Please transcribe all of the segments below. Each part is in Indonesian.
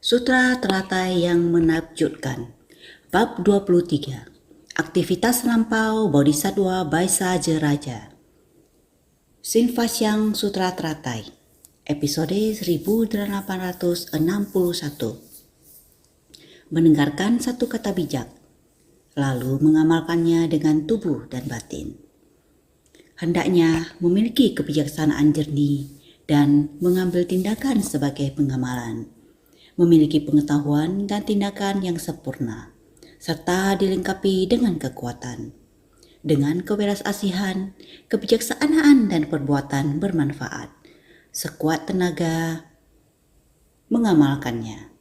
Sutra teratai yang menakjubkan. Bab 23. Aktivitas lampau Bodhisattva Baisa Jeraja. Sinfasyang Sutra Teratai. Episode 1861. Mendengarkan satu kata bijak, lalu mengamalkannya dengan tubuh dan batin. Hendaknya memiliki kebijaksanaan jernih dan mengambil tindakan sebagai pengamalan, memiliki pengetahuan dan tindakan yang sempurna, serta dilengkapi dengan kekuatan, dengan keberasasihan, kebijaksanaan dan perbuatan bermanfaat, sekuat tenaga mengamalkannya.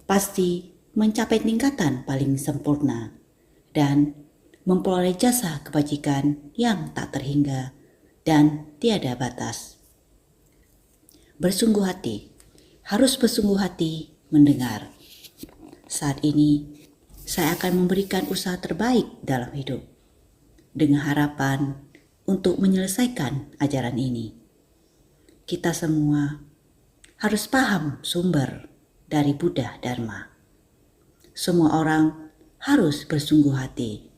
Pasti mencapai tingkatan paling sempurna dan memperoleh jasa kebajikan yang tak terhingga dan tiada batas. Bersungguh hati, harus bersungguh hati mendengar. Saat ini, saya akan memberikan usaha terbaik dalam hidup, dengan harapan untuk menyelesaikan ajaran ini. Kita semua harus paham sumber dari Buddha Dharma. Semua orang harus bersungguh hati.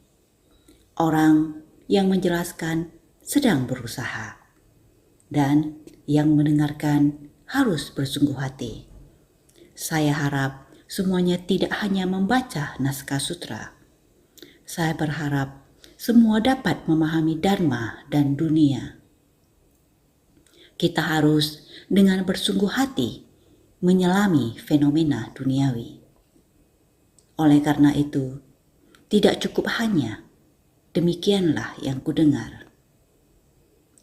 Orang yang menjelaskan sedang berusaha, dan yang mendengarkan harus bersungguh hati. Saya harap semuanya tidak hanya membaca naskah sutra. Saya berharap semua dapat memahami Dharma dan dunia. Kita harus dengan bersungguh hati menyelami fenomena duniawi. Oleh karena itu, tidak cukup hanya demikianlah yang kudengar.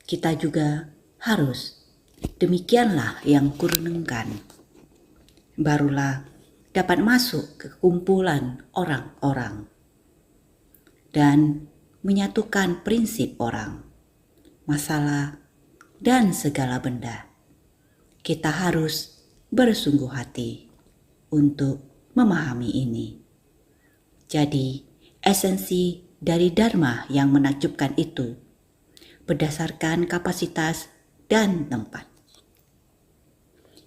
Kita juga harus demikianlah yang kurenungkan. Barulah dapat masuk ke kumpulan orang-orang dan menyatukan prinsip orang, masalah, dan segala benda. Kita harus bersungguh hati untuk memahami ini. Jadi, esensi dari Dharma yang menakjubkan itu berdasarkan kapasitas dan tempat.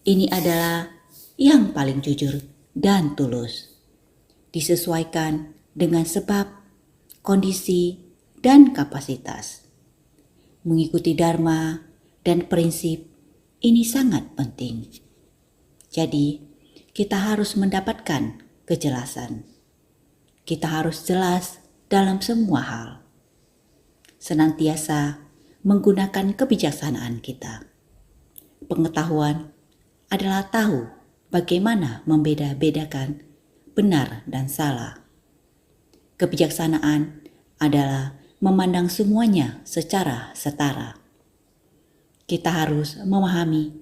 Ini adalah yang paling jujur dan tulus, disesuaikan dengan sebab, kondisi, dan kapasitas. Mengikuti Dharma dan prinsip ini sangat penting. Jadi, kita harus mendapatkan kejelasan. Kita harus jelas dalam semua hal. Senantiasa menggunakan kebijaksanaan kita. Pengetahuan adalah tahu bagaimana membeda-bedakan benar dan salah. Kebijaksanaan adalah memandang semuanya secara setara. Kita harus memahami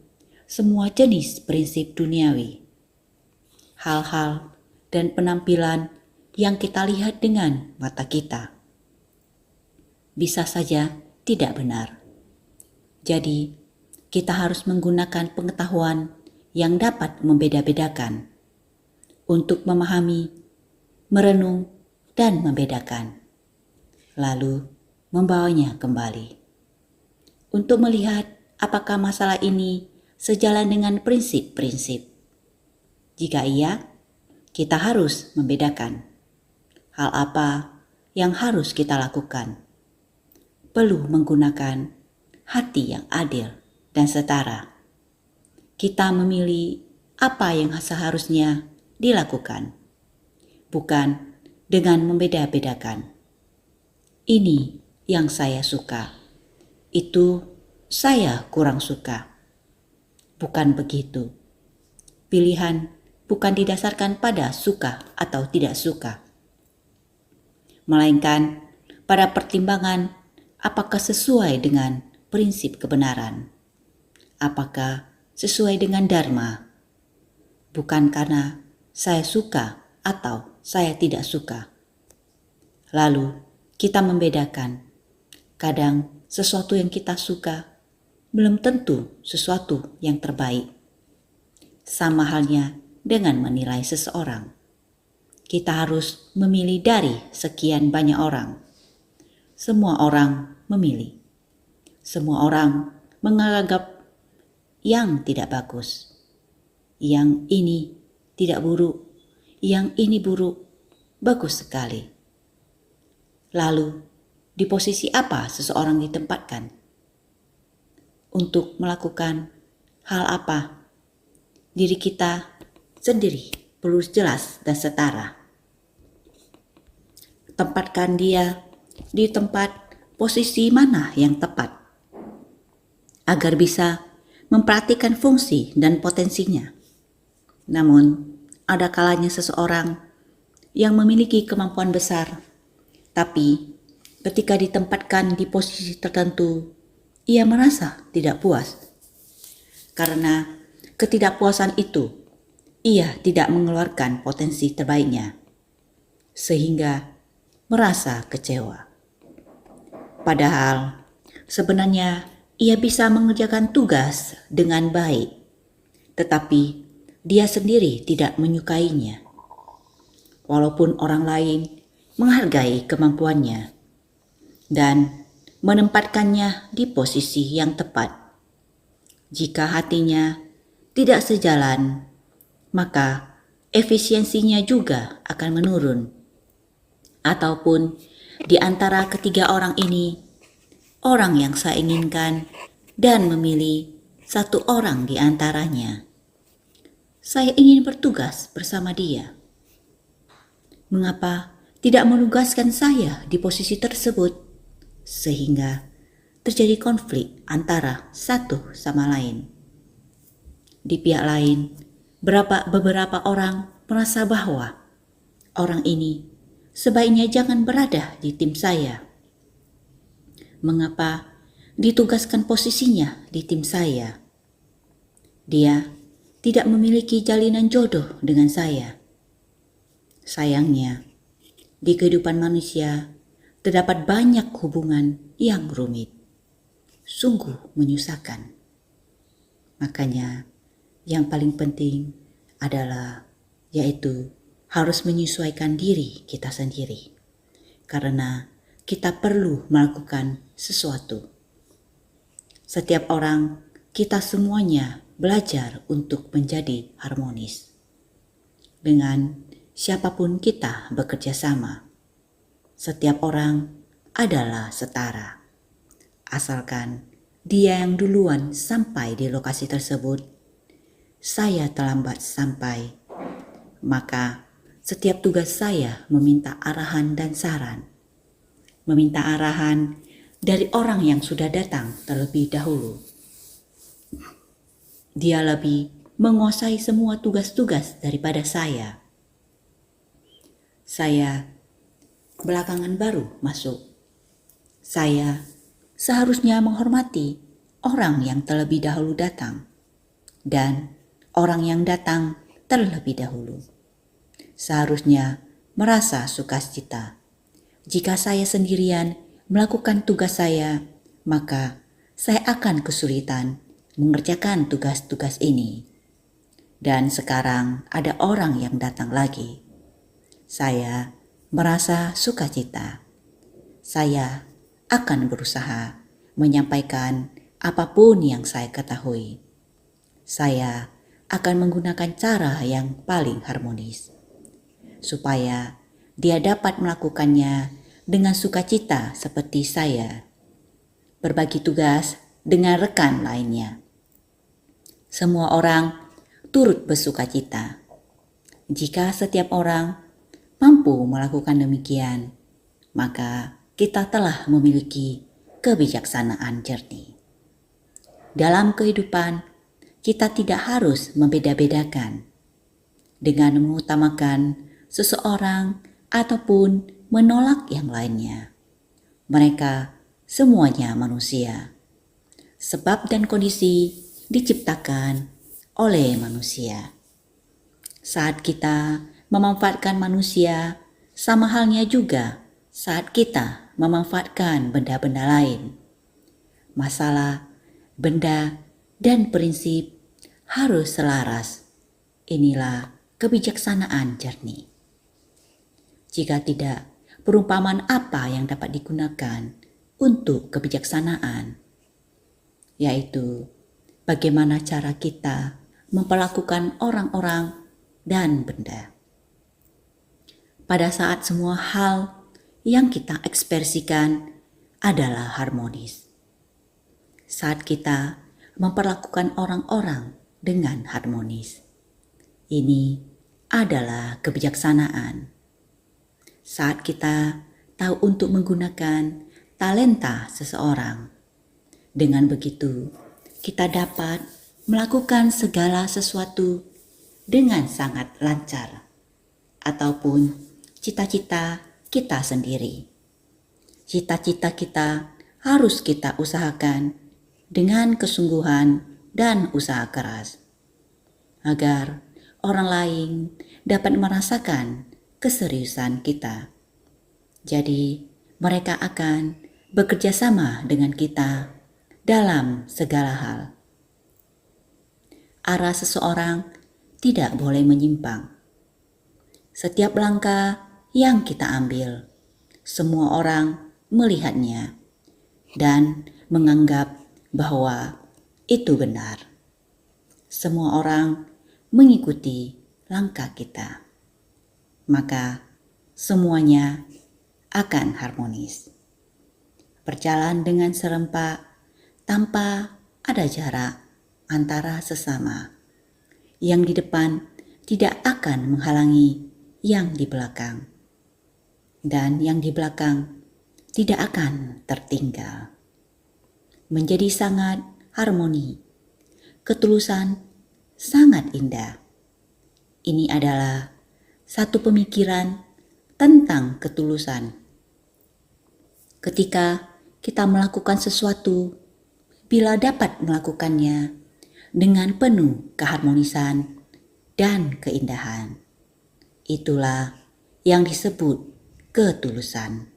semua jenis prinsip duniawi, hal-hal dan penampilan yang kita lihat dengan mata kita bisa saja tidak benar. Jadi, kita harus menggunakan pengetahuan yang dapat membeda-bedakan untuk memahami, merenung, dan membedakan, lalu membawanya kembali untuk melihat apakah masalah ini sejalan dengan prinsip-prinsip. Jika iya, kita harus membedakan hal apa yang harus kita lakukan. Perlu menggunakan hati yang adil dan setara. Kita memilih apa yang seharusnya dilakukan, bukan dengan membeda-bedakan. Ini yang saya suka, itu saya kurang suka. Bukan begitu. Pilihan bukan didasarkan pada suka atau tidak suka, melainkan pada pertimbangan apakah sesuai dengan prinsip kebenaran, apakah sesuai dengan Dharma, bukan karena saya suka atau saya tidak suka. Lalu kita membedakan, kadang sesuatu yang kita suka belum tentu sesuatu yang terbaik. Sama halnya dengan menilai seseorang. Kita harus memilih dari sekian banyak orang. Semua orang memilih. Semua orang menganggap yang tidak bagus. Yang ini tidak buruk, yang ini buruk, bagus sekali. Lalu, di posisi apa seseorang ditempatkan? Untuk melakukan hal apa? Diri kita sendiri perlu jelas dan setara. Tempatkan dia di tempat posisi mana yang tepat, agar bisa memperhatikan fungsi dan potensinya. Namun, ada kalanya seseorang yang memiliki kemampuan besar, tapi ketika ditempatkan di posisi tertentu, ia merasa tidak puas. Karena ketidakpuasan itu, ia tidak mengeluarkan potensi terbaiknya, sehingga merasa kecewa. Padahal sebenarnya ia bisa mengerjakan tugas dengan baik, tetapi dia sendiri tidak menyukainya. Walaupun orang lain menghargai kemampuannya dan menempatkannya di posisi yang tepat, jika hatinya tidak sejalan, maka efisiensinya juga akan menurun. Ataupun di antara ketiga orang ini, orang yang saya inginkan dan memilih satu orang di antaranya, saya ingin bertugas bersama dia. Mengapa tidak menugaskan saya di posisi tersebut, sehingga terjadi konflik antara satu sama lain? Di pihak lain, beberapa orang merasa bahwa orang ini sebaiknya jangan berada di tim saya. Mengapa ditugaskan posisinya di tim saya? Dia tidak memiliki jalinan jodoh dengan saya. Sayangnya, di kehidupan manusia terdapat banyak hubungan yang rumit, sungguh menyusahkan. Makanya, yang paling penting adalah yaitu harus menyesuaikan diri kita sendiri, karena kita perlu melakukan sesuatu. Setiap orang, kita semuanya belajar untuk menjadi harmonis. Dengan siapapun kita bekerja sama, setiap orang adalah setara. Asalkan dia yang duluan sampai di lokasi tersebut, saya terlambat sampai, maka setiap tugas saya meminta arahan dan saran. Meminta arahan dari orang yang sudah datang terlebih dahulu. Dia lebih menguasai semua tugas-tugas daripada saya. Saya belakangan baru masuk. Saya seharusnya menghormati orang yang terlebih dahulu datang dan orang yang datang terlebih dahulu. Seharusnya merasa sukacita. Jika saya sendirian melakukan tugas saya, maka saya akan kesulitan mengerjakan tugas-tugas ini. Dan sekarang ada orang yang datang lagi. Saya merasa sukacita. Saya akan berusaha menyampaikan apapun yang saya ketahui. Saya akan menggunakan cara yang paling harmonis, supaya dia dapat melakukannya dengan sukacita seperti saya. Berbagi tugas dengan rekan lainnya. Semua orang turut bersukacita. Jika setiap orang mampu melakukan demikian, maka kita telah memiliki kebijaksanaan jernih. Dalam kehidupan, kita tidak harus membeda-bedakan dengan mengutamakan seseorang ataupun menolak yang lainnya. Mereka semuanya manusia. Sebab dan kondisi diciptakan oleh manusia. Saat kita memanfaatkan manusia, sama halnya juga saat kita memanfaatkan benda-benda lain. Masalah, benda, dan prinsip harus selaras. Inilah kebijaksanaan jernih. Jika tidak, perumpamaan apa yang dapat digunakan untuk kebijaksanaan? Yaitu bagaimana cara kita memperlakukan orang-orang dan benda. Pada saat semua hal yang kita ekspresikan adalah harmonis. Saat kita memperlakukan orang-orang dengan harmonis. Ini adalah kebijaksanaan. Saat kita tahu untuk menggunakan talenta seseorang. Dengan begitu, kita dapat melakukan segala sesuatu dengan sangat lancar. Ataupun cita-cita kita sendiri. Cita-cita kita harus kita usahakan dengan kesungguhan dan usaha keras. Agar orang lain dapat merasakan keseriusan kita. Jadi mereka akan bekerja sama dengan kita dalam segala hal. Arah seseorang tidak boleh menyimpang. Setiap langkah yang kita ambil, semua orang melihatnya dan menganggap bahwa itu benar. Semua orang mengikuti langkah kita, maka semuanya akan harmonis. Berjalan dengan serempak tanpa ada jarak antara sesama. Yang di depan tidak akan menghalangi yang di belakang. Dan yang di belakang tidak akan tertinggal. Menjadi sangat harmoni. Ketulusan sangat indah. Ini adalah satu pemikiran tentang ketulusan. Ketika kita melakukan sesuatu, bila dapat melakukannya dengan penuh keharmonisan dan keindahan, itulah yang disebut ketulusan.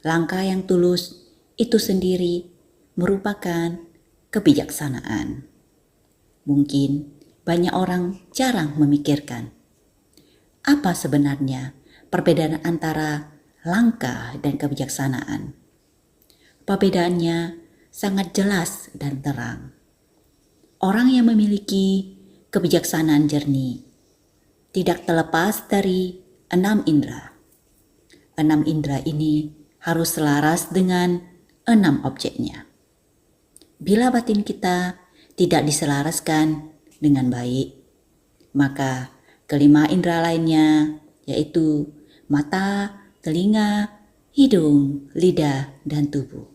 Langkah yang tulus itu sendiri merupakan kebijaksanaan. Mungkin banyak orang jarang memikirkan apa sebenarnya perbedaan antara langkah dan kebijaksanaan. Perbedaannya sangat jelas dan terang. Orang yang memiliki kebijaksanaan jernih tidak terlepas dari 6 indera. 6 indera ini harus selaras dengan 6 objeknya. Bila batin kita tidak diselaraskan dengan baik, maka kelima indera lainnya yaitu mata, telinga, hidung, lidah, dan tubuh.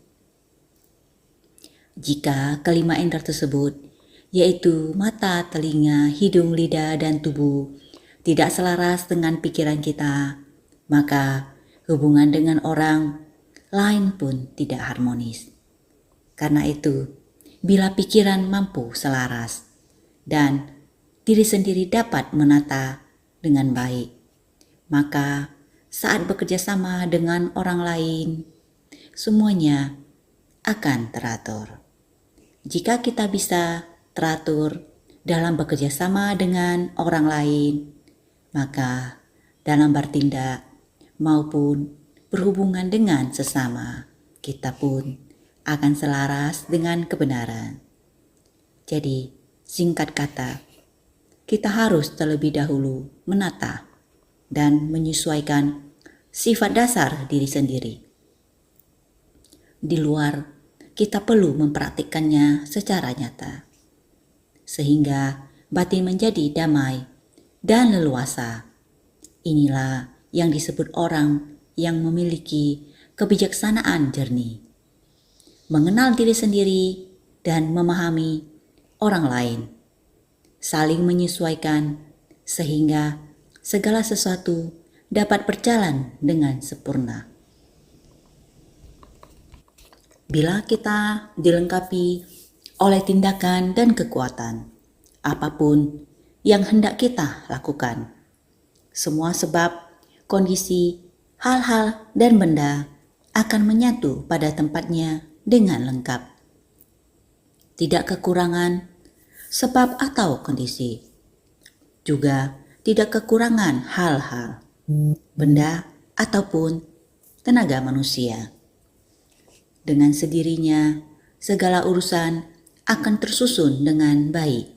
Jika kelima indera tersebut yaitu mata, telinga, hidung, lidah, dan tubuh tidak selaras dengan pikiran kita, maka hubungan dengan orang lain pun tidak harmonis. Karena itu, bila pikiran mampu selaras dan diri sendiri dapat menata dengan baik, maka saat bekerja sama dengan orang lain, semuanya akan teratur. Jika kita bisa teratur dalam bekerja sama dengan orang lain, maka dalam bertindak maupun berhubungan dengan sesama, kita pun akan selaras dengan kebenaran. Jadi, singkat kata, kita harus terlebih dahulu menata dan menyesuaikan sifat dasar diri sendiri. Di luar, kita perlu mempraktikkannya secara nyata, sehingga batin menjadi damai dan leluasa. Inilah yang disebut orang yang memiliki kebijaksanaan jernih. Mengenal diri sendiri dan memahami orang lain. Saling menyesuaikan sehingga segala sesuatu dapat berjalan dengan sempurna. Bila kita dilengkapi oleh tindakan dan kekuatan, apapun yang hendak kita lakukan, semua sebab, kondisi, hal-hal, dan benda akan menyatu pada tempatnya dengan lengkap. Tidak kekurangan sebab atau kondisi. Juga tidak kekurangan hal-hal, benda, ataupun tenaga manusia. Dengan sendirinya, segala urusan akan tersusun dengan baik,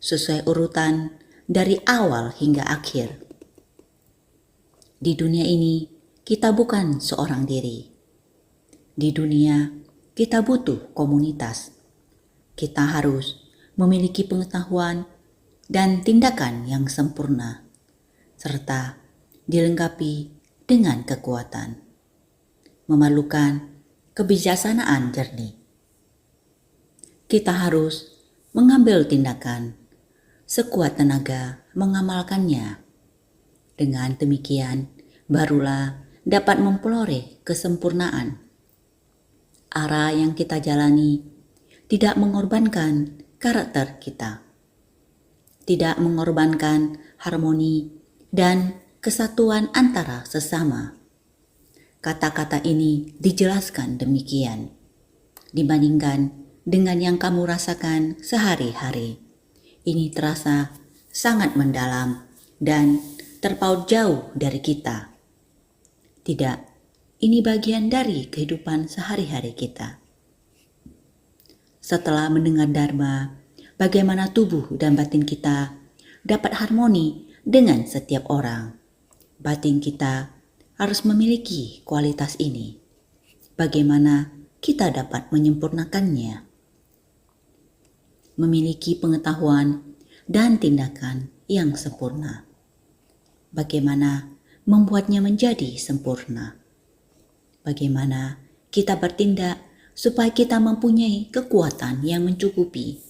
sesuai urutan dari awal hingga akhir. Di dunia ini, kita bukan seorang diri. Di dunia, kita butuh komunitas. Kita harus memiliki pengetahuan dan tindakan yang sempurna, serta dilengkapi dengan kekuatan. Memerlukan kebijaksanaan jernih. Kita harus mengambil tindakan sekuat tenaga mengamalkannya. Dengan demikian, barulah dapat memperoleh kesempurnaan. Arah yang kita jalani tidak mengorbankan karakter kita, tidak mengorbankan harmoni dan kesatuan antara sesama. Kata-kata ini dijelaskan demikian, dibandingkan dengan yang kamu rasakan sehari-hari. Ini terasa sangat mendalam dan terpaut jauh dari kita. Tidak, ini bagian dari kehidupan sehari-hari kita. Setelah mendengar Dharma, bagaimana tubuh dan batin kita dapat harmoni dengan setiap orang. Batin kita harus memiliki kualitas ini. Bagaimana kita dapat menyempurnakannya? Memiliki pengetahuan dan tindakan yang sempurna. Bagaimana membuatnya menjadi sempurna? Bagaimana kita bertindak supaya kita mempunyai kekuatan yang mencukupi?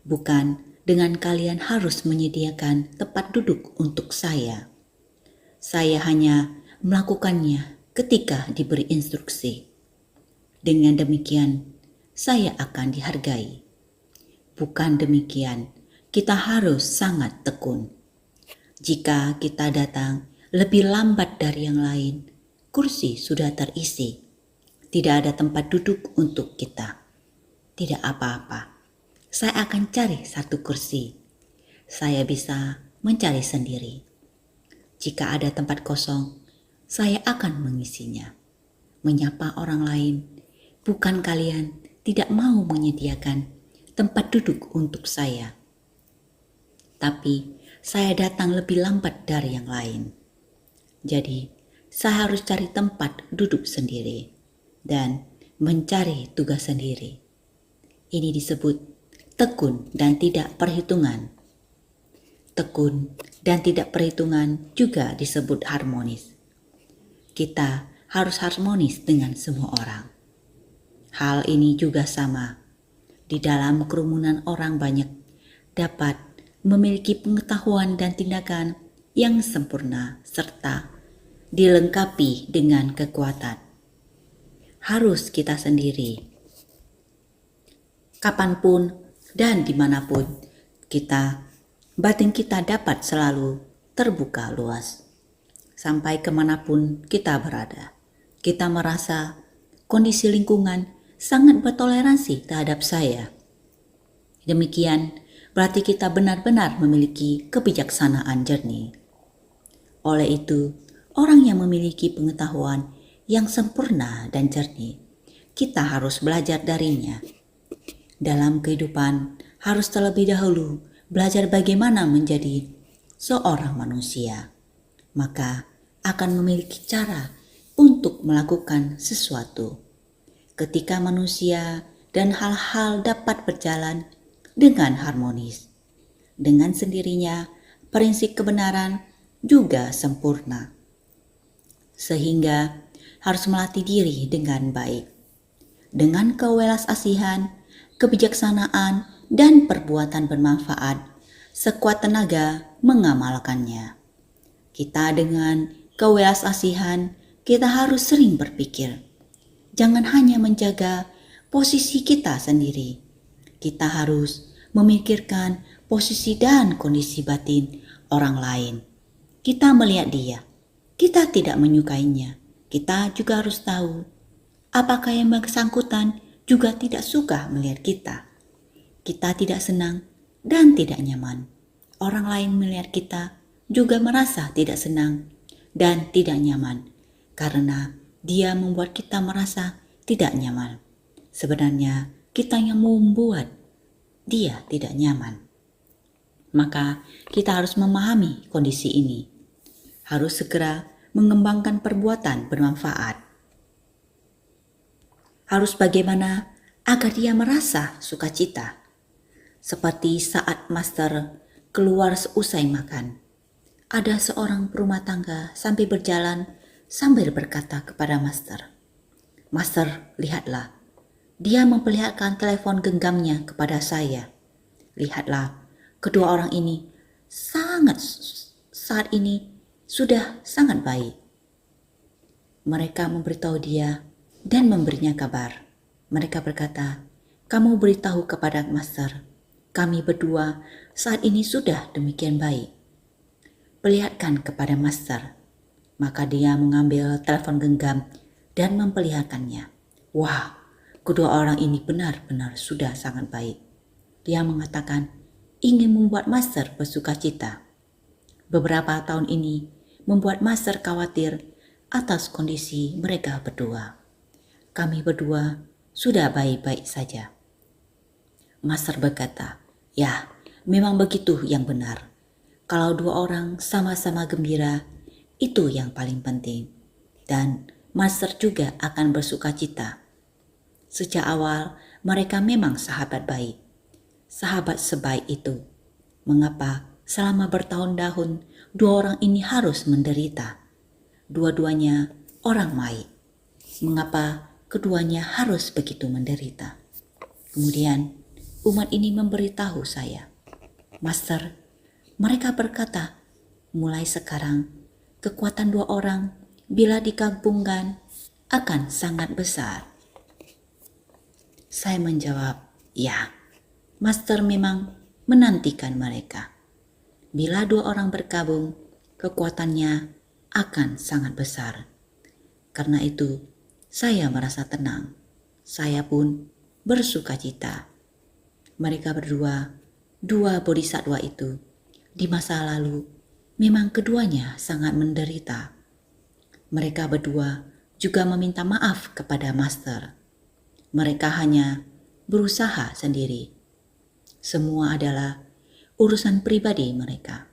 Bukan dengan kalian harus menyediakan tempat duduk untuk saya. Saya hanya melakukannya ketika diberi instruksi. Dengan demikian, saya akan dihargai. Bukan demikian, kita harus sangat tekun. Jika kita datang lebih lambat dari yang lain, kursi sudah terisi. Tidak ada tempat duduk untuk kita. Tidak apa-apa. Saya akan cari satu kursi. Saya bisa mencari sendiri. Jika ada tempat kosong, saya akan mengisinya. Menyapa orang lain, bukan kalian tidak mau menyediakan tempat duduk untuk saya. Tapi saya datang lebih lambat dari yang lain. Jadi, saya harus cari tempat duduk sendiri dan mencari tugas sendiri. Ini disebut tekun dan tidak perhitungan. Tekun dan tidak perhitungan juga disebut harmonis. Kita harus harmonis dengan semua orang. Hal ini juga sama. Di dalam kerumunan orang banyak dapat memiliki pengetahuan dan tindakan yang sempurna serta dilengkapi dengan kekuatan. Harus kita sendiri. Kapanpun dan dimanapun batin kita dapat selalu terbuka luas. Sampai kemanapun kita berada, kita merasa kondisi lingkungan sangat bertoleransi terhadap saya. Demikian berarti kita benar-benar memiliki kebijaksanaan jernih. Oleh itu, orang yang memiliki pengetahuan yang sempurna dan jernih, kita harus belajar darinya. Dalam kehidupan, harus terlebih dahulu belajar bagaimana menjadi seorang manusia. Maka akan memiliki cara untuk melakukan sesuatu. Ketika manusia dan hal-hal dapat berjalan dengan harmonis, dengan sendirinya prinsip kebenaran juga sempurna. Sehingga harus melatih diri dengan baik. Dengan kewelas asihan, kebijaksanaan, dan perbuatan bermanfaat, sekuat tenaga mengamalkannya. Kita dengan kewelas asihan, kita harus sering berpikir. Jangan hanya menjaga posisi kita sendiri. Kita harus memikirkan posisi dan kondisi batin orang lain. Kita melihat dia, kita tidak menyukainya. Kita juga harus tahu apakah yang bersangkutan juga tidak suka melihat kita. Kita tidak senang dan tidak nyaman. Orang lain melihat kita juga merasa tidak senang dan tidak nyaman karena dia membuat kita merasa tidak nyaman. Sebenarnya kita yang membuat dia tidak nyaman. Maka kita harus memahami kondisi ini. Harus segera mengembangkan perbuatan bermanfaat. Harus bagaimana agar dia merasa sukacita. Seperti saat Master keluar seusai makan. Ada seorang perumah tangga sambil berjalan sambil berkata kepada Master, "Master, lihatlah. Dia memperlihatkan telepon genggamnya kepada saya. Lihatlah, kedua orang ini saat ini sudah sangat baik." Mereka memberitahu dia dan memberinya kabar. Mereka berkata, "Kamu beritahu kepada Master, kami berdua saat ini sudah demikian baik. Perlihatkan kepada Master." Maka dia mengambil telepon genggam dan memperlihatkannya. Wah, kedua orang ini benar-benar sudah sangat baik. Dia mengatakan ingin membuat Master bersukacita. Beberapa tahun ini membuat Master khawatir atas kondisi mereka berdua. Kami berdua sudah baik-baik saja. Master berkata, "Ya, memang begitu yang benar. Kalau dua orang sama-sama gembira, itu yang paling penting. Dan Master juga akan bersukacita." Sejak awal mereka memang sahabat baik. Sahabat sebaik itu. Mengapa selama bertahun-tahun dua orang ini harus menderita? Dua-duanya orang baik. Mengapa keduanya harus begitu menderita? Kemudian umat ini memberitahu saya, "Master, mereka berkata, mulai sekarang kekuatan dua orang bila digabungkan akan sangat besar." Saya menjawab, "Ya, Master memang menantikan mereka. Bila dua orang bergabung, kekuatannya akan sangat besar. Karena itu, saya merasa tenang. Saya pun bersukacita." Mereka berdua, dua bodhisattva itu, di masa lalu memang keduanya sangat menderita. Mereka berdua juga meminta maaf kepada Master. Mereka hanya berusaha sendiri. Semua adalah urusan pribadi mereka.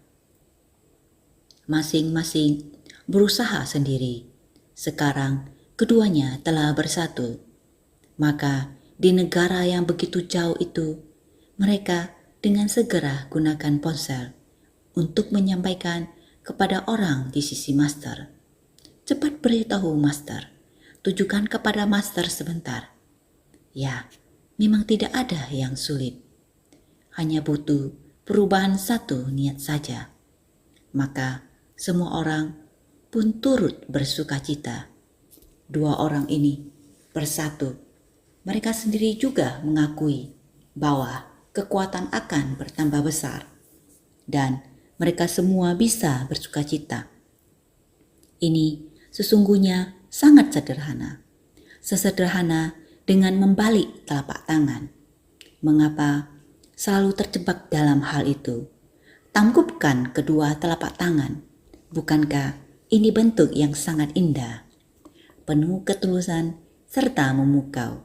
Masing-masing berusaha sendiri. Sekarang keduanya telah bersatu. Maka di negara yang begitu jauh itu, mereka dengan segera gunakan ponsel untuk menyampaikan kepada orang di sisi Master. "Cepat beritahu Master, tujukan kepada Master sebentar." Ya, memang tidak ada yang sulit. Hanya butuh perubahan satu niat saja. Maka semua orang pun turut bersukacita. Dua orang ini bersatu. Mereka sendiri juga mengakui bahwa kekuatan akan bertambah besar. Dan mereka semua bisa bersukacita. Ini sesungguhnya sangat sederhana. Sesederhana dengan membalik telapak tangan. Mengapa selalu terjebak dalam hal itu? Tangkupkan kedua telapak tangan. Bukankah ini bentuk yang sangat indah? Penuh ketulusan serta memukau.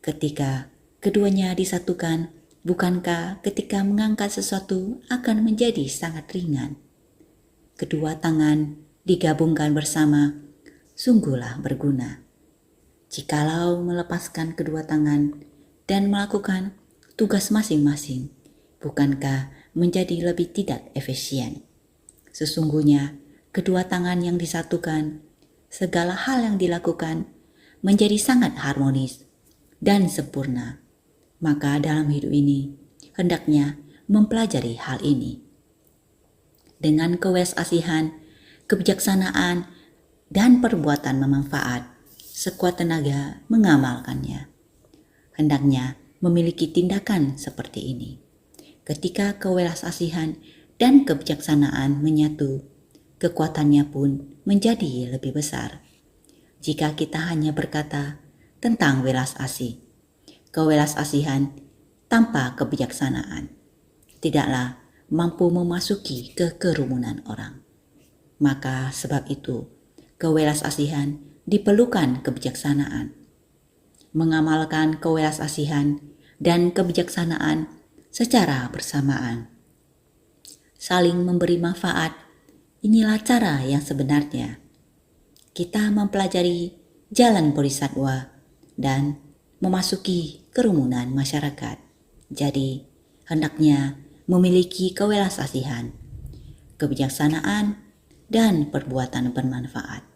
Ketika keduanya disatukan, bukankah ketika mengangkat sesuatu akan menjadi sangat ringan? Kedua tangan digabungkan bersama, sungguhlah berguna. Jikalau melepaskan kedua tangan dan melakukan tugas masing-masing, bukankah menjadi lebih tidak efisien? Sesungguhnya kedua tangan yang disatukan, segala hal yang dilakukan menjadi sangat harmonis dan sempurna. Maka dalam hidup ini, hendaknya mempelajari hal ini. Dengan kewelas asihan, kebijaksanaan, dan perbuatan bermanfaat, sekuat tenaga mengamalkannya. Hendaknya memiliki tindakan seperti ini. Ketika kewelas asihan dan kebijaksanaan menyatu, kekuatannya pun menjadi lebih besar. Jika kita hanya berkata tentang welas asih, kewelas asihan tanpa kebijaksanaan tidaklah mampu memasuki ke kerumunan orang. Maka sebab itu, kewelas asihan diperlukan kebijaksanaan. Mengamalkan kewelas asihan dan kebijaksanaan secara bersamaan. saling memberi manfaat. Inilah cara yang sebenarnya. Kita mempelajari jalan bodhisattva dan memasuki kerumunan masyarakat. Jadi, hendaknya memiliki kewelasasihan, kebijaksanaan, dan perbuatan bermanfaat.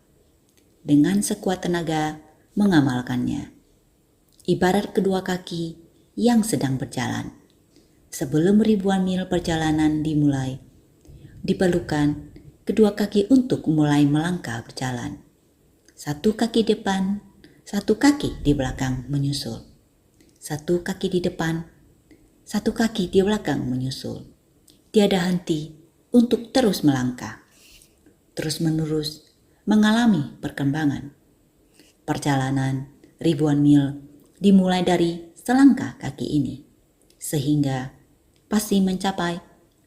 Dengan sekuat tenaga mengamalkannya. Ibarat kedua kaki yang sedang berjalan. Sebelum ribuan mil perjalanan dimulai, diperlukan kedua kaki untuk mulai melangkah berjalan. Satu kaki depan, satu kaki di belakang menyusul. Satu kaki di depan, satu kaki di belakang menyusul. Tiada henti untuk terus melangkah. Terus-menerus mengalami perkembangan. Perjalanan ribuan mil dimulai dari selangkah kaki ini, sehingga pasti mencapai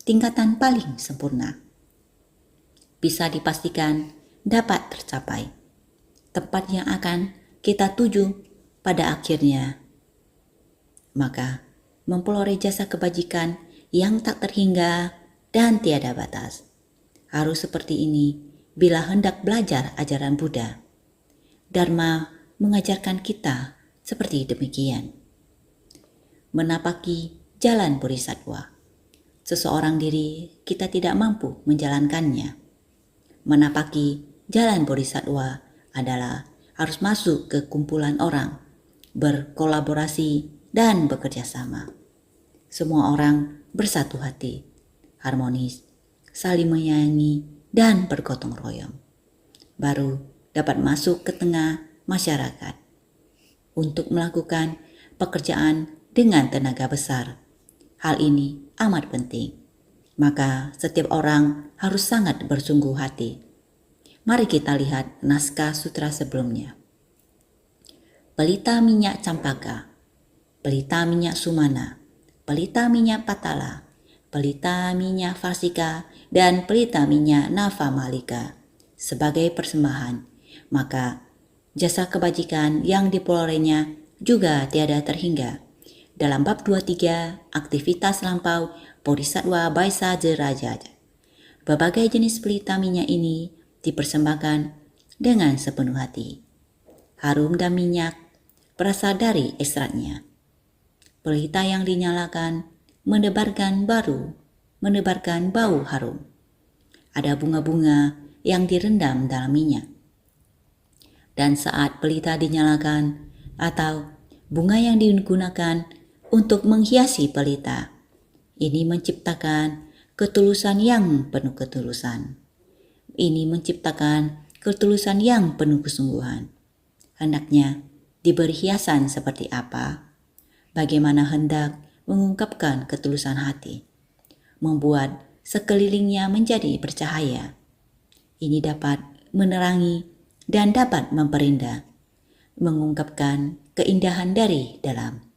tingkatan paling sempurna. Bisa dipastikan dapat tercapai tempat yang akan kita tuju pada akhirnya. Maka mempeloreh jasa kebajikan yang tak terhingga dan tiada batas. Harus seperti ini bila hendak belajar ajaran Buddha. Dharma mengajarkan kita seperti demikian. Menapaki jalan bodhisattva. Seseorang diri kita tidak mampu menjalankannya. Menapaki jalan bodhisattva adalah harus masuk ke kumpulan orang, berkolaborasi dan bekerja sama. Semua orang bersatu hati, harmonis, saling menyayangi dan bergotong royong. Baru dapat masuk ke tengah masyarakat untuk melakukan pekerjaan dengan tenaga besar. Hal ini amat penting. Maka setiap orang harus sangat bersungguh hati. Mari kita lihat naskah sutra sebelumnya. Pelita minyak campaka, pelita minyak sumana, pelita minyak patala, pelita minyak farsika, dan pelita minyak nafamalika sebagai persembahan. Maka jasa kebajikan yang dipelorehnya juga tiada terhingga. Dalam bab 23, aktivitas lampau bodhisattva Baisa Jeraja. Berbagai jenis pelita minyak ini dipersembahkan dengan sepenuh hati. Harum dan minyak berasal dari ekstraknya. Pelita yang dinyalakan menebarkan bau harum. Ada bunga-bunga yang direndam dalam minyak. Dan saat pelita dinyalakan atau bunga yang digunakan untuk menghiasi pelita, ini menciptakan ketulusan yang penuh ketulusan. Ini menciptakan ketulusan yang penuh kesungguhan. Hendaknya diberi hiasan seperti apa? Bagaimana hendak mengungkapkan ketulusan hati? Membuat sekelilingnya menjadi bercahaya. Ini dapat menerangi dan dapat memperindah, mengungkapkan keindahan dari dalam.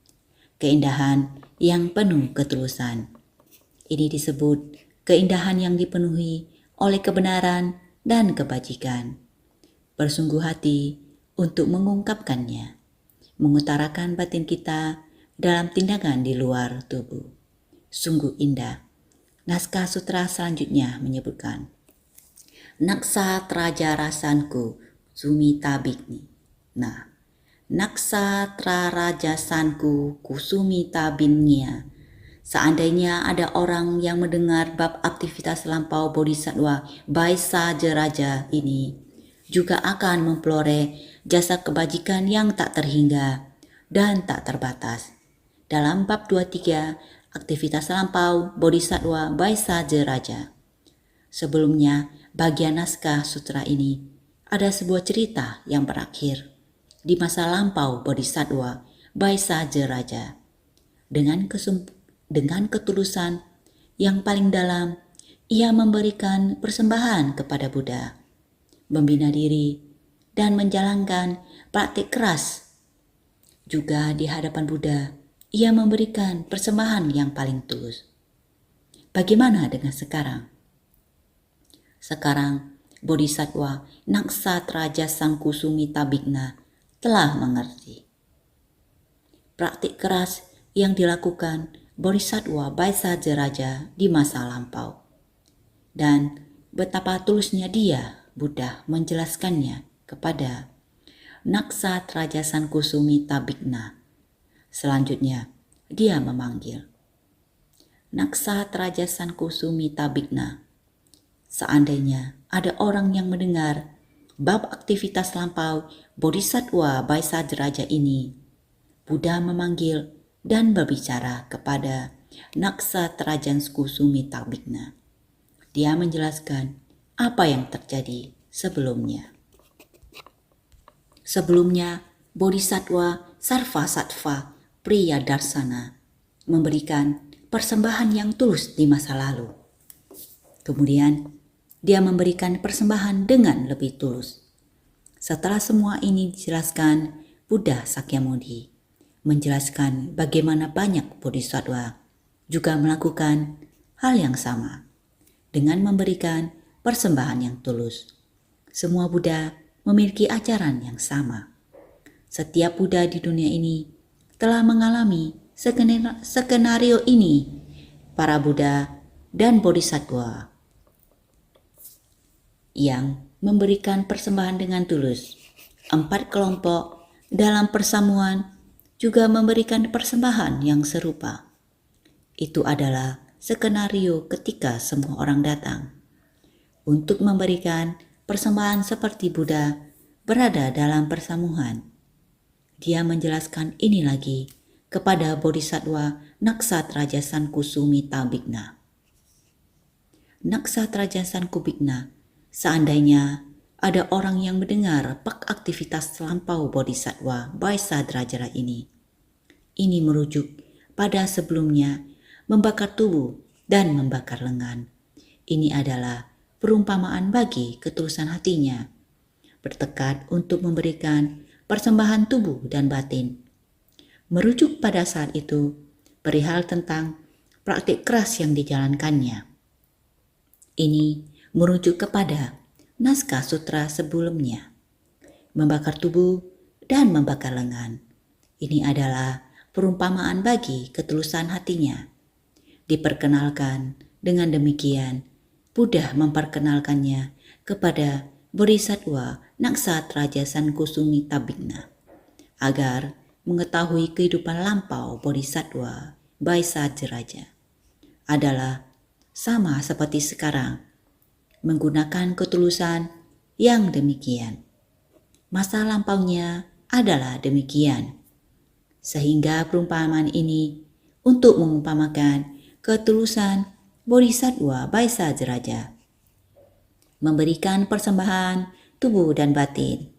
Keindahan yang penuh ketulusan. Ini disebut keindahan yang dipenuhi oleh kebenaran dan kebajikan. Bersungguh hati untuk mengungkapkannya, mengutarakan batin kita dalam tindakan di luar tubuh. Sungguh indah. Naskah sutra selanjutnya menyebutkan, Naksa traja rasanku sumita bigni. Nah, Naksa trarajasanku kusumita binnya. Seandainya ada orang yang mendengar bab aktivitas lampau bodhisattva Baisa Jeraja ini, juga akan memperoleh jasa kebajikan yang tak terhingga dan tak terbatas. Dalam bab 23, aktivitas lampau bodhisattva Baisa Jeraja. Sebelumnya, bagian naskah sutra ini ada sebuah cerita yang berakhir di masa lampau bodhisattva Baisa Jeraja. Dengan ketulusan yang paling dalam, ia memberikan persembahan kepada Buddha, membina diri, dan menjalankan praktik keras. Juga di hadapan Buddha, ia memberikan persembahan yang paling tulus. Bagaimana dengan sekarang? Sekarang, Bodhisattva Naksatraja Sangkusumita Bigna telah mengerti. Praktik keras yang dilakukan Bodhisattva Baisa Jeraja di masa lampau dan betapa tulusnya dia, Buddha, menjelaskannya kepada Naksa Trajasan Kusumi Tabigna. Selanjutnya, dia memanggil Naksa Trajasan Kusumi Tabigna. Seandainya ada orang yang mendengar bab aktivitas lampau Bodhisattva Baisajaraja ini, Buddha memanggil dan berbicara kepada Naksa Trajan Kusumi Tabigna. Dia menjelaskan apa yang terjadi sebelumnya. Sebelumnya, Bodhisattva Sarvasattva Priyadarsana memberikan persembahan yang tulus di masa lalu. Kemudian, dia memberikan persembahan dengan lebih tulus. Setelah semua ini dijelaskan, Buddha Sakyamuni menjelaskan bagaimana banyak Bodhisattva juga melakukan hal yang sama dengan memberikan persembahan yang tulus. Semua Buddha memiliki ajaran yang sama. Setiap Buddha di dunia ini telah mengalami skenario ini. Para Buddha dan Bodhisattva yang memberikan persembahan dengan tulus. 4 kelompok dalam persamuan juga memberikan persembahan yang serupa. Itu adalah skenario ketika semua orang datang untuk memberikan persembahan seperti Buddha berada dalam persamuan. Dia menjelaskan ini lagi kepada Bodhisattva Naksa Trajasan Kusumi Tabigna. Naksa Trajasan Kubigna, seandainya ada orang yang mendengar bak aktivitas lampau Bodhisattva Baisajaraja ini merujuk pada sebelumnya membakar tubuh dan membakar lengan. Ini adalah perumpamaan bagi ketulusan hatinya, bertekad untuk memberikan persembahan tubuh dan batin. Merujuk pada saat itu, perihal tentang praktik keras yang dijalankannya. Ini merujuk kepada naskah sutra sebelumnya, membakar tubuh dan membakar lengan. Ini adalah perumpamaan bagi ketulusan hatinya. Diperkenalkan dengan demikian, Buddha memperkenalkannya kepada Bodhisattva Naksa Trajasan Kusumi Tabigna agar mengetahui kehidupan lampau Bodhisattva Baisajaraja adalah sama seperti sekarang, menggunakan ketulusan yang demikian. Masa lampaunya adalah demikian, sehingga perumpamaan ini untuk mengumpamakan ketulusan Bodhisattva Baisajaraja memberikan persembahan tubuh dan batin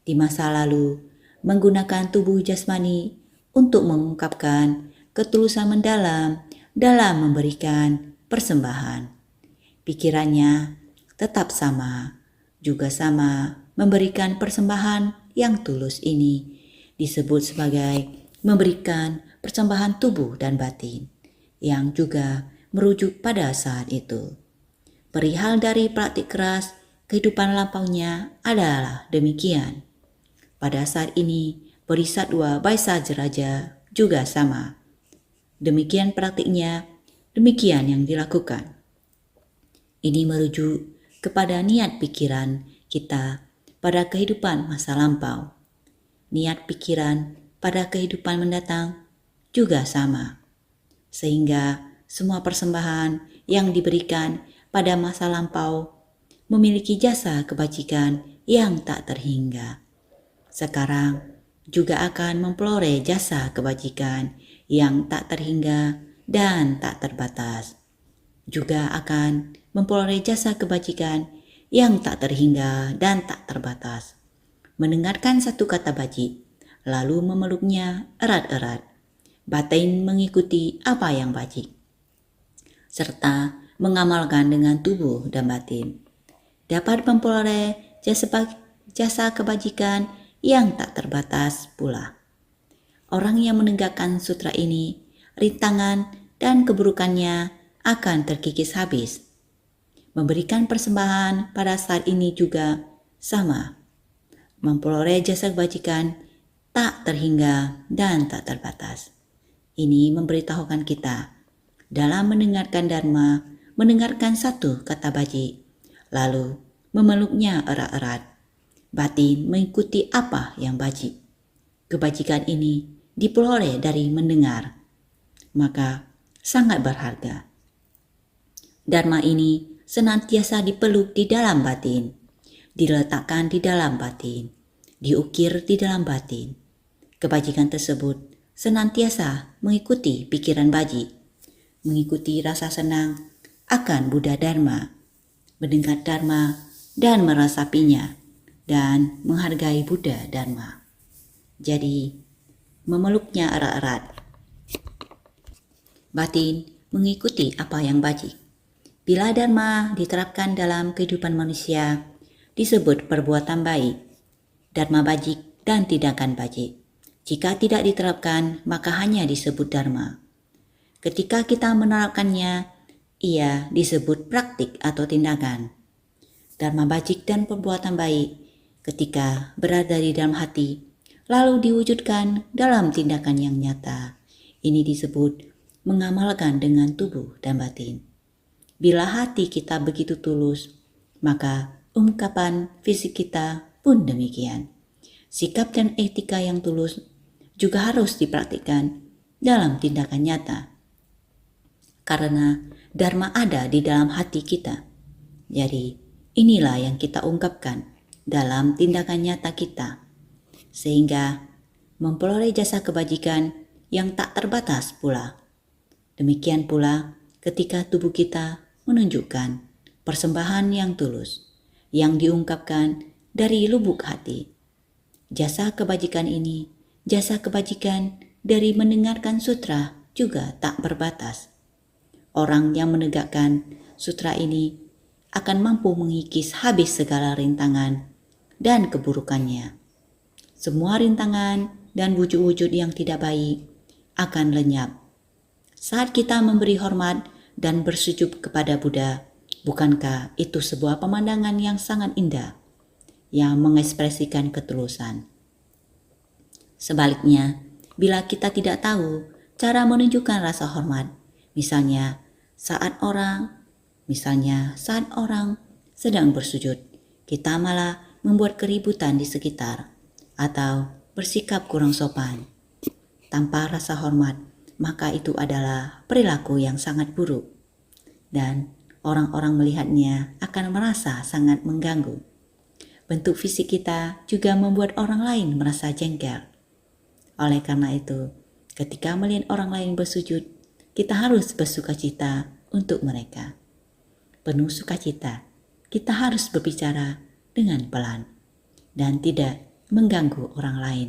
di masa lalu, menggunakan tubuh jasmani untuk mengungkapkan ketulusan mendalam dalam memberikan persembahan. Pikirannya tetap sama, juga sama memberikan persembahan yang tulus. Ini disebut sebagai memberikan persembahan tubuh dan batin, yang juga merujuk pada saat itu. Perihal dari praktik keras, kehidupan lampaunya adalah demikian. Pada saat ini, Bodhisattva Baisajaraja juga sama. Demikian praktiknya, demikian yang dilakukan. Ini merujuk kepada niat pikiran kita pada kehidupan masa lampau. Niat pikiran pada kehidupan mendatang juga sama. Sehingga semua persembahan yang diberikan pada masa lampau memiliki jasa kebajikan yang tak terhingga. Sekarang juga akan memperoleh jasa kebajikan yang tak terhingga dan tak terbatas. Juga akan memperoleh jasa kebajikan yang tak terhingga dan tak terbatas. Mendengarkan satu kata bajik, lalu memeluknya erat-erat. Batin mengikuti apa yang bajik, serta mengamalkan dengan tubuh dan batin, dapat memperoleh jasa kebajikan yang tak terbatas pula. Orang yang menegakkan sutra ini, rintangan dan keburukannya akan terkikis habis. Memberikan persembahan pada saat ini juga sama. Memperoleh jasa kebajikan tak terhingga dan tak terbatas. Ini memberitahukan kita dalam mendengarkan Dharma, mendengarkan satu kata baji, lalu memeluknya erat-erat. Batin mengikuti apa yang baji. Kebajikan ini diperoleh dari mendengar, maka sangat berharga. Dharma ini senantiasa dipeluk di dalam batin, diletakkan di dalam batin, diukir di dalam batin. Kebajikan tersebut senantiasa mengikuti pikiran baji, mengikuti rasa senang akan Buddha Dharma, mendengar Dharma dan merasapinya, dan menghargai Buddha Dharma. Jadi, memeluknya erat-erat. Batin mengikuti apa yang baji. Bila Dharma diterapkan dalam kehidupan manusia, disebut perbuatan baik, Dharma bajik dan tindakan bajik. Jika tidak diterapkan, maka hanya disebut Dharma. Ketika kita menerapkannya, ia disebut praktik atau tindakan. Dharma bajik dan perbuatan baik ketika berada di dalam hati, lalu diwujudkan dalam tindakan yang nyata. Ini disebut mengamalkan dengan tubuh dan batin. Bila hati kita begitu tulus, maka ungkapan fisik kita pun demikian. Sikap dan etika yang tulus juga harus dipraktikkan dalam tindakan nyata. Karena Dharma ada di dalam hati kita. Jadi, inilah yang kita ungkapkan dalam tindakan nyata kita, sehingga memperoleh jasa kebajikan yang tak terbatas pula. Demikian pula ketika tubuh kita menunjukkan persembahan yang tulus, yang diungkapkan dari lubuk hati. Jasa kebajikan ini, jasa kebajikan dari mendengarkan sutra juga tak berbatas. Orang yang menegakkan sutra ini akan mampu mengikis habis segala rintangan dan keburukannya. Semua rintangan dan wujud-wujud yang tidak baik akan lenyap. Saat kita memberi hormat dan bersujud kepada Buddha, bukankah itu sebuah pemandangan yang sangat indah, yang mengekspresikan ketulusan? Sebaliknya, bila kita tidak tahu cara menunjukkan rasa hormat, misalnya saat orang sedang bersujud, kita malah membuat keributan di sekitar atau bersikap kurang sopan tanpa rasa hormat, maka itu adalah perilaku yang sangat buruk dan orang-orang melihatnya akan merasa sangat mengganggu. Bentuk fisik kita juga membuat orang lain merasa jengkel. Oleh karena itu, ketika melihat orang lain bersujud, kita harus bersukacita untuk mereka. Penuh sukacita, kita harus berbicara dengan pelan dan tidak mengganggu orang lain.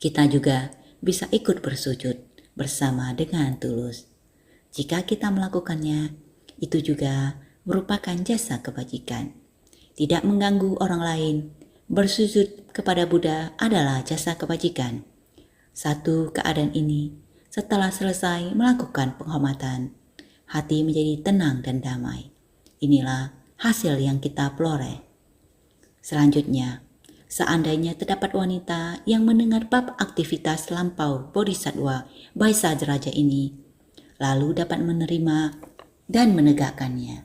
Kita juga bisa ikut bersujud bersama dengan tulus. Jika kita melakukannya, itu juga merupakan jasa kebajikan. Tidak mengganggu orang lain, bersujud kepada Buddha adalah jasa kebajikan. Satu keadaan ini, setelah selesai melakukan penghormatan, hati menjadi tenang dan damai. Inilah hasil yang kita peroleh. Selanjutnya, seandainya terdapat wanita yang mendengar bab aktivitas lampau Bodhisattva Baisajaraja ini, lalu dapat menerima dan menegakkannya,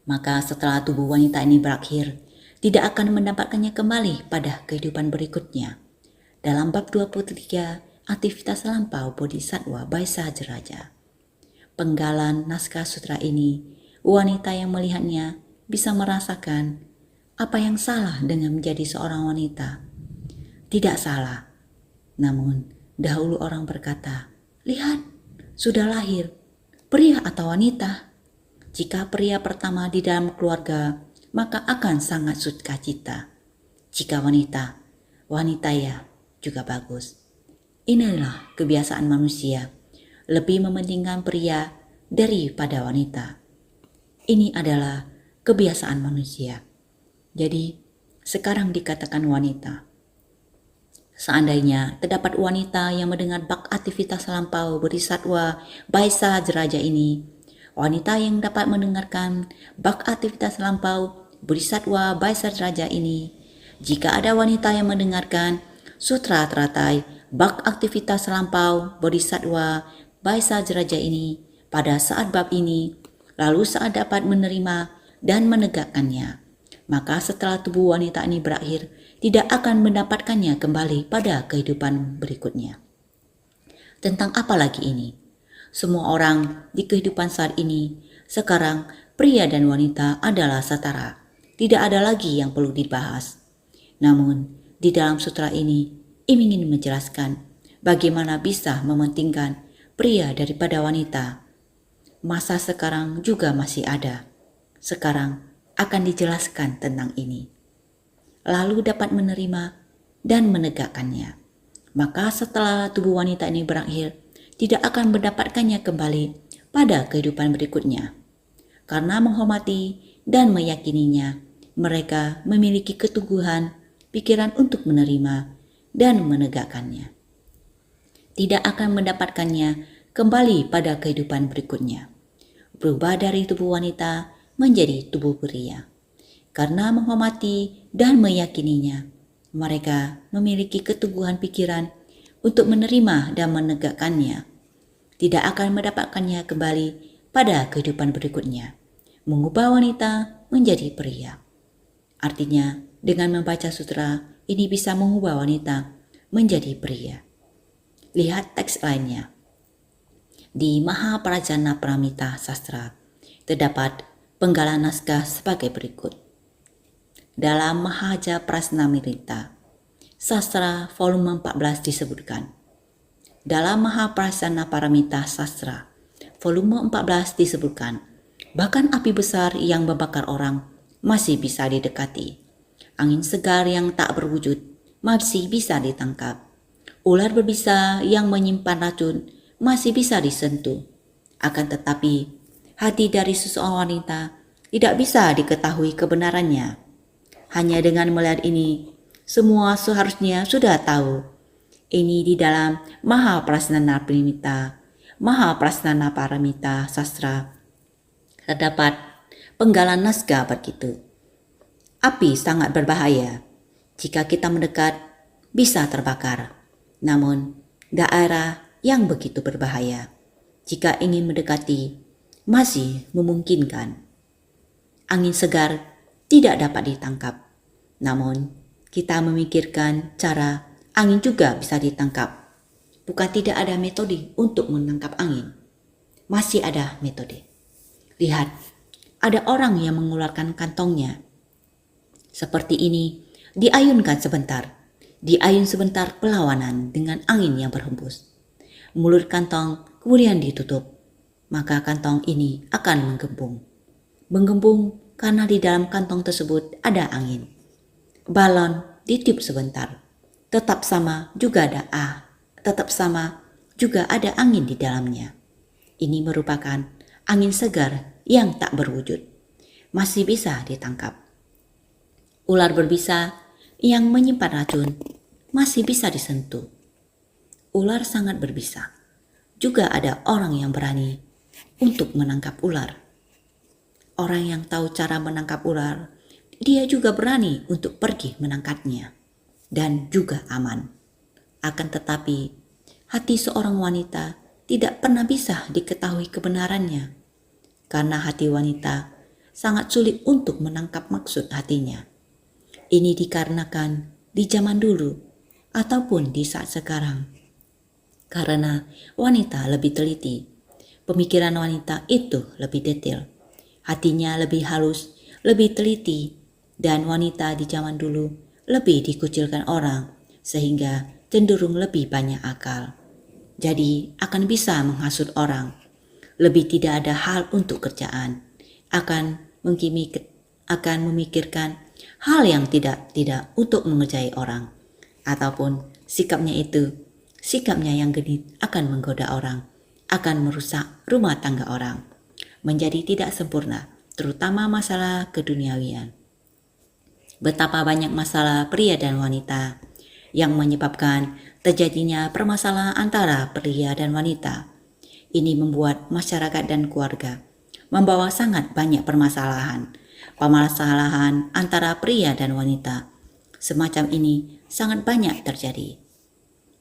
maka setelah tubuh wanita ini berakhir, tidak akan mendapatkannya kembali pada kehidupan berikutnya. Dalam bab 23, aktivitas lampau Bodhisattva Baisajaraja, penggalan naskah sutra ini, wanita yang melihatnya bisa merasakan apa yang salah dengan menjadi seorang wanita. Tidak salah, namun dahulu orang berkata, "Lihat, sudah lahir, pria atau wanita?" Jika pria pertama di dalam keluarga, maka akan sangat sukacita. Jika wanita ya juga bagus. Inilah kebiasaan manusia, lebih mementingkan pria daripada wanita. Ini adalah kebiasaan manusia. Jadi, sekarang dikatakan wanita. Seandainya terdapat wanita yang mendengar bak aktivitas lampau Bodhisattva Baisajaraja ini, wanita yang dapat mendengarkan bak aktivitas lampau Bodhisattva Baisajaraja ini, jika ada wanita yang mendengarkan sutra teratai bak aktivitas lampau Bodhisattva Baisajaraja ini, pada saat bab ini, lalu saat dapat menerima dan menegakkannya, maka setelah tubuh wanita ini berakhir, tidak akan mendapatkannya kembali pada kehidupan berikutnya. Tentang apa lagi ini? Semua orang di kehidupan saat ini, sekarang pria dan wanita adalah setara. Tidak ada lagi yang perlu dibahas. Namun, di dalam sutra ini, ingin menjelaskan bagaimana bisa mementingkan pria daripada wanita. Masa sekarang juga masih ada. Sekarang akan dijelaskan tentang ini. Lalu dapat menerima dan menegakkannya. Maka setelah tubuh wanita ini berakhir, tidak akan mendapatkannya kembali pada kehidupan berikutnya. Karena menghormati dan meyakininya, mereka memiliki keteguhan pikiran untuk menerima dan menegakkannya. Tidak akan mendapatkannya kembali pada kehidupan berikutnya. Berubah dari tubuh wanita menjadi tubuh pria. Karena menghormati dan meyakininya, mereka memiliki keteguhan pikiran untuk menerima dan menegakkannya. Tidak akan mendapatkannya kembali pada kehidupan berikutnya. Mengubah wanita menjadi pria. Artinya, dengan membaca sutra, ini bisa mengubah wanita menjadi pria. Lihat teks lainnya. Di Mahaprajana Paramita Sastra, terdapat penggalan naskah sebagai berikut. Dalam Mahaja Prasnamrita, Sastra volume 14 disebutkan. Dalam Mahaprajana Paramita Sastra, volume 14 disebutkan, bahkan api besar yang membakar orang masih bisa didekati. Angin segar yang tak berwujud masih bisa ditangkap. Ular berbisa yang menyimpan racun masih bisa disentuh. Akan tetapi, hati dari seseorang wanita tidak bisa diketahui kebenarannya. Hanya dengan melihat ini, semua seharusnya sudah tahu. Ini di dalam Mahaprasnana Paramita Sastra terdapat penggalan naskah begitu. Api sangat berbahaya. Jika kita mendekat, bisa terbakar. Namun, daerah yang begitu berbahaya. Jika ingin mendekati, masih memungkinkan. Angin segar tidak dapat ditangkap. Namun, kita memikirkan cara angin juga bisa ditangkap. Bukan tidak ada metode untuk menangkap angin. Masih ada metode. Lihat, ada orang yang mengeluarkan kantongnya. Seperti ini, diayunkan sebentar. Diayun sebentar perlawanan dengan angin yang berhembus. Mulut kantong kemudian ditutup. Maka kantong ini akan menggembung. Menggembung karena di dalam kantong tersebut ada angin. Balon ditiup sebentar. Tetap sama juga ada angin di dalamnya. Ini merupakan angin segar yang tak berwujud. Masih bisa ditangkap. Ular berbisa yang menyimpan racun masih bisa disentuh. Ular sangat berbisa. Juga ada orang yang berani untuk menangkap ular. Orang yang tahu cara menangkap ular, dia juga berani untuk pergi menangkapnya. Dan juga aman. Akan tetapi, hati seorang wanita tidak pernah bisa diketahui kebenarannya. Karena hati wanita sangat sulit untuk menangkap maksud hatinya. Ini dikarenakan di zaman dulu ataupun di saat sekarang. Karena wanita lebih teliti, pemikiran wanita itu lebih detail, hatinya lebih halus, lebih teliti, dan wanita di zaman dulu lebih dikucilkan orang sehingga cenderung lebih banyak akal. Jadi akan bisa menghasut orang, lebih tidak ada hal untuk kerjaan, akan memikirkan hal yang tidak untuk mengerjai orang, ataupun sikapnya yang genit akan menggoda orang, akan merusak rumah tangga orang, menjadi tidak sempurna, terutama masalah keduniawian. Betapa banyak masalah pria dan wanita yang menyebabkan terjadinya permasalahan antara pria dan wanita. Ini membuat masyarakat dan keluarga membawa sangat banyak permasalahan antara pria dan wanita. Semacam ini sangat banyak terjadi.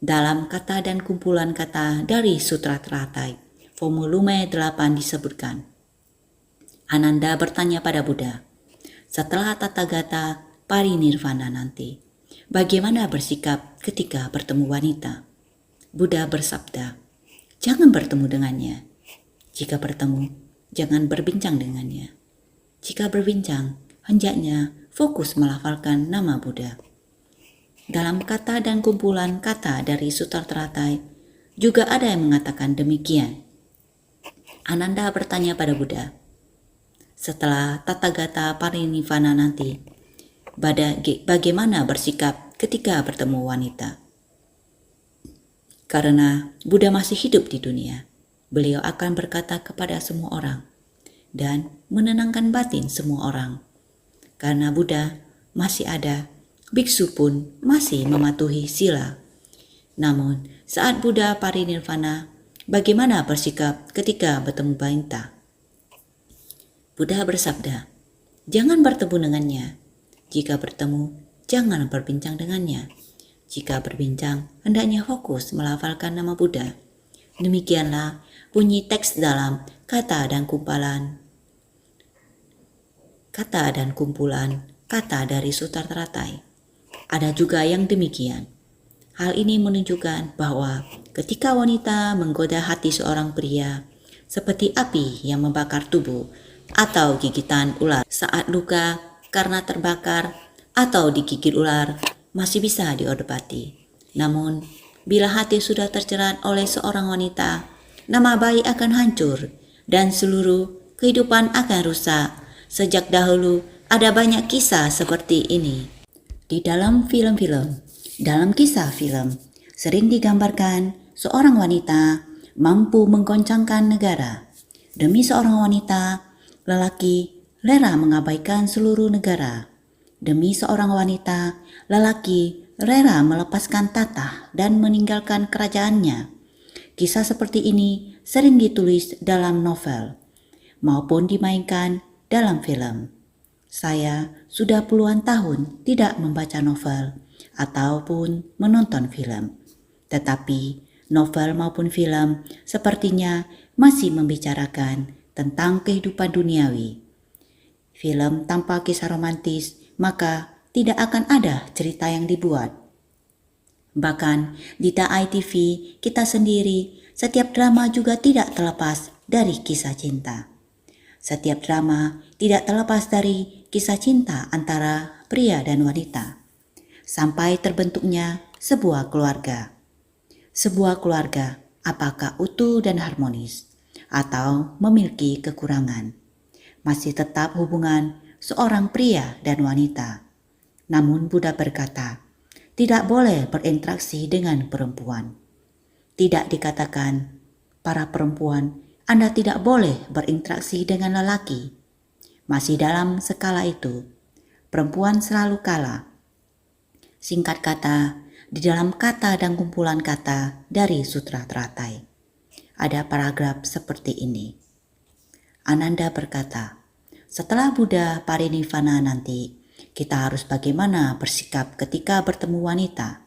Dalam kata dan kumpulan kata dari Sutra Teratai, volume 8 disebutkan. Ananda bertanya pada Buddha, setelah Tathagata parinirvana nanti, bagaimana bersikap ketika bertemu wanita? Buddha bersabda, jangan bertemu dengannya. Jika bertemu, jangan berbincang dengannya. Jika berbincang, hendaknya fokus melafalkan nama Buddha. Dalam kata dan kumpulan kata dari Sutra Teratai, juga ada yang mengatakan demikian. Ananda bertanya pada Buddha, setelah Tathagata parinirvana nanti, bagaimana bersikap ketika bertemu wanita? Karena Buddha masih hidup di dunia, beliau akan berkata kepada semua orang dan menenangkan batin semua orang. Karena Buddha masih ada, biksu pun masih mematuhi sila. Namun, saat Buddha parinirvana, bagaimana bersikap ketika bertemu wanita? Buddha bersabda, jangan bertemu dengannya. Jika bertemu, jangan berbincang dengannya. Jika berbincang, hendaknya fokus melafalkan nama Buddha. Demikianlah bunyi teks dalam kata dan kumpulan kata dari Sutra Teratai. Ada juga yang demikian. Hal ini menunjukkan bahwa ketika wanita menggoda hati seorang pria, seperti api yang membakar tubuh atau gigitan ular saat luka karena terbakar atau digigit ular, masih bisa diobati. Namun, bila hati sudah terjerat oleh seorang wanita, nama baik akan hancur dan seluruh kehidupan akan rusak. Sejak dahulu ada banyak kisah seperti ini. Di dalam dalam kisah film, sering digambarkan seorang wanita mampu menggoncangkan negara. Demi seorang wanita, lelaki rela mengabaikan seluruh negara. Demi seorang wanita, lelaki rela melepaskan tatah dan meninggalkan kerajaannya. Kisah seperti ini sering ditulis dalam novel maupun dimainkan dalam film. Saya sudah puluhan tahun tidak membaca novel ataupun menonton film. Tetapi novel maupun film sepertinya masih membicarakan tentang kehidupan duniawi. Film tanpa kisah romantis, maka tidak akan ada cerita yang dibuat. Bahkan di ITV kita sendiri, setiap drama juga tidak terlepas dari kisah cinta. Setiap drama tidak terlepas dari kisah cinta antara pria dan wanita, sampai terbentuknya sebuah keluarga. Sebuah keluarga apakah utuh dan harmonis, atau memiliki kekurangan, masih tetap hubungan seorang pria dan wanita. Namun Buddha berkata, tidak boleh berinteraksi dengan perempuan. Tidak dikatakan, para perempuan, Anda tidak boleh berinteraksi dengan lelaki. Masih dalam skala itu, perempuan selalu kalah. Singkat kata, di dalam kata dan kumpulan kata dari Sutra Teratai, ada paragraf seperti ini. Ananda berkata, setelah Buddha parinirvana nanti, kita harus bagaimana bersikap ketika bertemu wanita?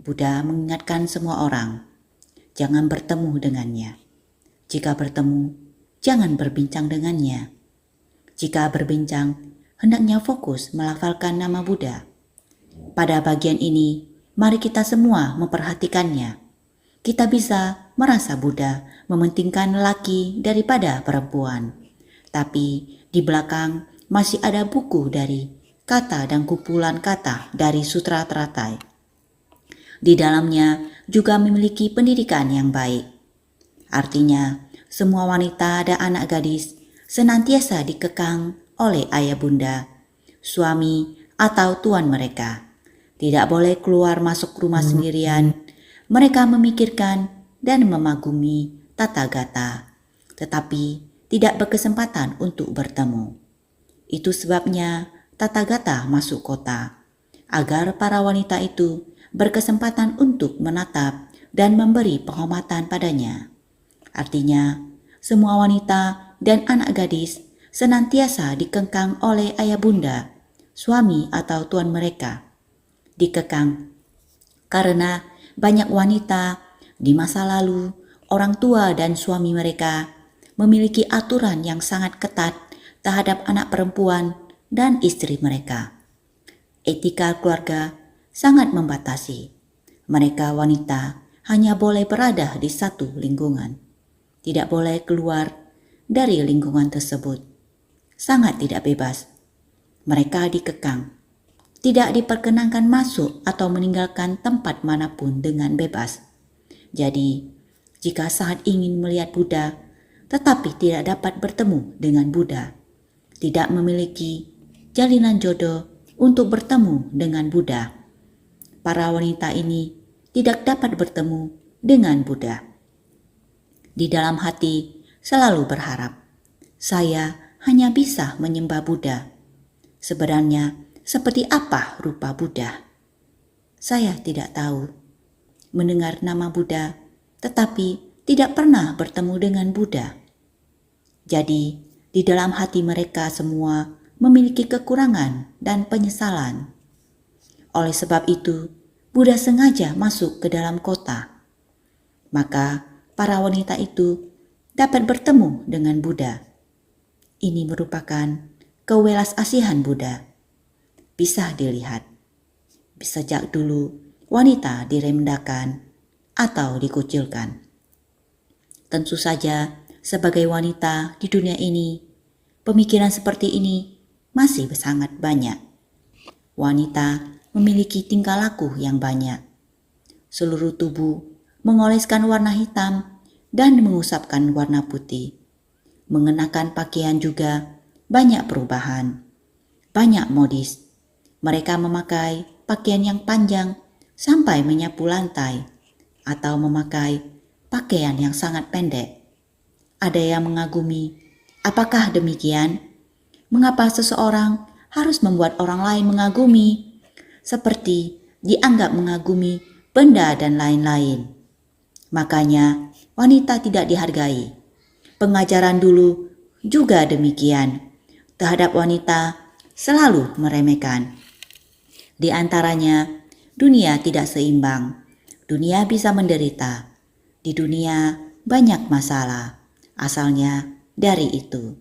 Buddha mengingatkan semua orang, jangan bertemu dengannya. Jika bertemu, jangan berbincang dengannya. Jika berbincang, hendaknya fokus melafalkan nama Buddha. Pada bagian ini, mari kita semua memperhatikannya. Kita bisa merasa Buddha mementingkan lelaki daripada perempuan. Tapi di belakang masih ada buku dari kata dan kumpulan kata dari Sutra Teratai. Di dalamnya juga memiliki pendidikan yang baik. Artinya, semua wanita dan anak gadis senantiasa dikekang oleh ayah bunda, suami, atau tuan mereka. Tidak boleh keluar masuk rumah sendirian. Mereka memikirkan dan memagumi Tathagata, tetapi tidak berkesempatan untuk bertemu. Itu sebabnya Tathagata masuk kota, agar para wanita itu berkesempatan untuk menatap dan memberi penghormatan padanya. Artinya, semua wanita dan anak gadis senantiasa dikekang oleh ayah bunda, suami atau tuan mereka. Dikekang karena banyak wanita di masa lalu, orang tua dan suami mereka memiliki aturan yang sangat ketat terhadap anak perempuan dan istri mereka. Etika keluarga sangat membatasi. Mereka wanita hanya boleh berada di satu lingkungan, tidak boleh keluar dari lingkungan tersebut. Sangat tidak bebas. Mereka dikekang, tidak diperkenankan masuk atau meninggalkan tempat manapun dengan bebas. Jadi, jika sangat ingin melihat Buddha, tetapi tidak dapat bertemu dengan Buddha, tidak memiliki jalinan jodoh untuk bertemu dengan Buddha, para wanita ini tidak dapat bertemu dengan Buddha. Di dalam hati selalu berharap, saya hanya bisa menyembah Buddha. Sebenarnya seperti apa rupa Buddha? Saya tidak tahu. Mendengar nama Buddha, tetapi tidak pernah bertemu dengan Buddha. Jadi, di dalam hati mereka semua memiliki kekurangan dan penyesalan. Oleh sebab itu, Buddha sengaja masuk ke dalam kota. Maka para wanita itu dapat bertemu dengan Buddha. Ini merupakan kewelas asihan Buddha. Bisa dilihat. Sejak dulu wanita diremehkan atau dikucilkan. Tentu saja sebagai wanita di dunia ini, pemikiran seperti ini masih sangat banyak. Wanita memiliki tingkah laku yang banyak. Seluruh tubuh mengoleskan warna hitam dan mengusapkan warna putih. Mengenakan pakaian juga banyak perubahan. Banyak modis. Mereka memakai pakaian yang panjang sampai menyapu lantai atau memakai pakaian yang sangat pendek. Ada yang mengagumi, apakah demikian? Mengapa seseorang harus membuat orang lain mengagumi? Seperti dianggap mengagumi benda dan lain-lain. Makanya wanita tidak dihargai. Pengajaran dulu juga demikian. Terhadap wanita selalu meremehkan. Di antaranya, dunia tidak seimbang. Dunia bisa menderita. Di dunia banyak masalah. Asalnya dari itu.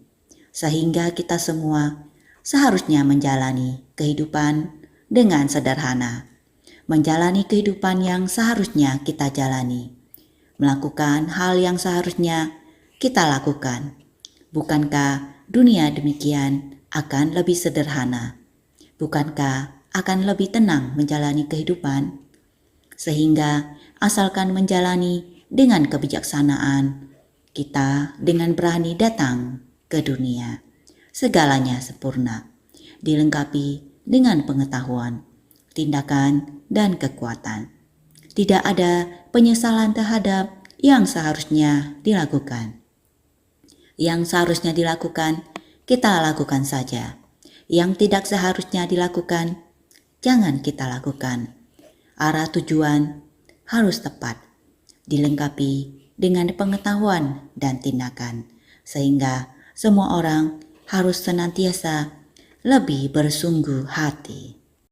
Sehingga kita semua seharusnya menjalani kehidupan dengan sederhana, menjalani kehidupan yang seharusnya kita jalani, melakukan hal yang seharusnya kita lakukan. Bukankah dunia demikian akan lebih sederhana? Bukankah akan lebih tenang menjalani kehidupan? Sehingga asalkan menjalani dengan kebijaksanaan, kita dengan berani datang ke dunia. Segalanya sempurna, dilengkapi dengan pengetahuan, tindakan, dan kekuatan. Tidak ada penyesalan terhadap yang seharusnya dilakukan. Yang seharusnya dilakukan, kita lakukan saja. Yang tidak seharusnya dilakukan, jangan kita lakukan. Arah tujuan harus tepat, dilengkapi dengan pengetahuan dan tindakan, sehingga semua orang harus senantiasa lebih bersungguh hati.